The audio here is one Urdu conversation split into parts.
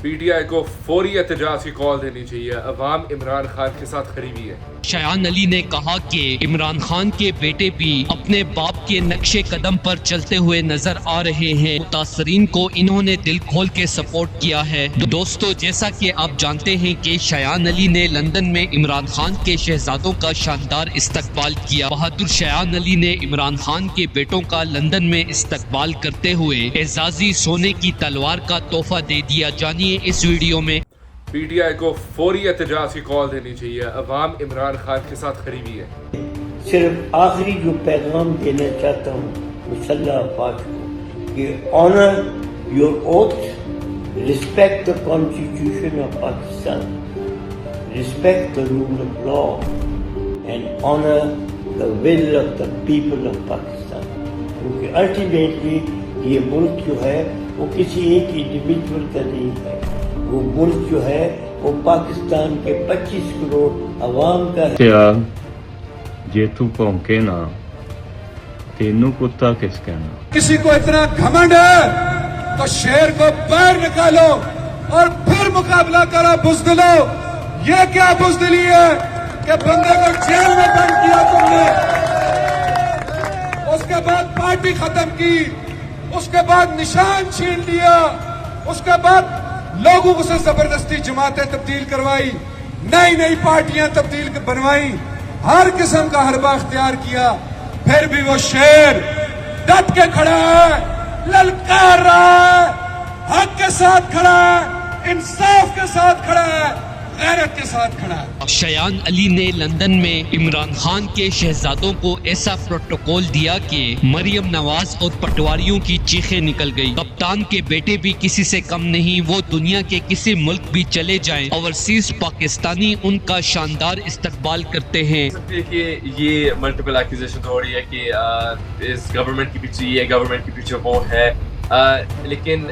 پی ٹی آئی کو فوری احتجاج کی کال دینی چاہیے، عوام عمران خان کے ساتھ کھڑی ہوئی ہے۔ شایان علی نے کہا کہ عمران خان کے بیٹے بھی اپنے باپ کے نقش قدم پر چلتے ہوئے نظر آ رہے ہیں۔ متاثرین کو انہوں نے دل کھول کے سپورٹ کیا ہے۔ دوستو، جیسا کہ آپ جانتے ہیں کہ شایان علی نے لندن میں عمران خان کے شہزادوں کا شاندار استقبال کیا۔ بہادر شایان علی نے عمران خان کے بیٹوں کا لندن میں استقبال کرتے ہوئے اعزازی سونے کی تلوار کا تحفہ دے دیا۔ جانیے اس ویڈیو میں۔ پی ٹی آئی کو فوری احتجاج کی کال دینی چاہیے، عوام عمران خان کے ساتھ کھڑی ہوئی ہے۔ صرف آخری جو پیغام دینا چاہتا ہوں مسلح افواج کو کہ honour your oath, respect the constitution of Pakistan, respect the rule of law and honour the will of the people of Pakistan, کیونکہ الٹیمیٹلی یہ ملک جو ہے وہ کسی ایک انڈیویجول کا نہیں ہے، وہ ملک جو ہے وہ پاکستان کے 25 کروڑ عوام کا ہے۔ جے تو پونکے نا تینوں کتا کس کہنا۔ کسی کو اتنا گھمنڈ ہے تو شیر کو باہر نکالو اور پھر مقابلہ کرو بزدلو۔ یہ کیا بزدلی ہے کہ بندے کو جیل میں بند کیا تم نے، اس کے بعد پارٹی ختم کی، اس کے بعد نشان چھین لیا، اس کے بعد لوگوں سے زبردستی جماعتیں تبدیل کروائی، نئی نئی پارٹیاں تبدیل بنوائی، ہر قسم کا حربہ اختیار کیا، پھر بھی وہ شیر ڈٹ کے کھڑا ہے، للکار رہا ہے، حق کے ساتھ کھڑا ہے، انصاف کے ساتھ کھڑا ہے، غیرت کے ساتھ کھڑا ہے۔ شایان علی نے لندن میں عمران خان کے شہزادوں کو ایسا پروٹوکول دیا کہ مریم نواز اور پٹواریوں کی چیخیں نکل گئی۔ کپتان کے بیٹے بھی کسی سے کم نہیں، وہ دنیا کے کسی ملک بھی چلے جائیں، اوورسیز پاکستانی ان کا شاندار استقبال کرتے ہیں۔ یہ ملٹیپل ایکوزیشن ہو رہی ہے کہ اس گورنمنٹ کے پیچھے یہ گورنمنٹ کے پیچھے وہ ہے، لیکن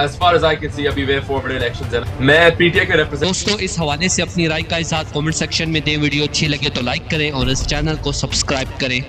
as far as I can see ابھی way forward elections ہیں۔ میں پی ٹی آئی کا ریپرزینٹ۔ دوستو، اس حوالے سے اپنی رائے کا اظہار کامنٹ سیکشن میں دیں۔ ویڈیو اچھی لگے تو لائک کریں اور اس چینل کو سبسکرائب کریں۔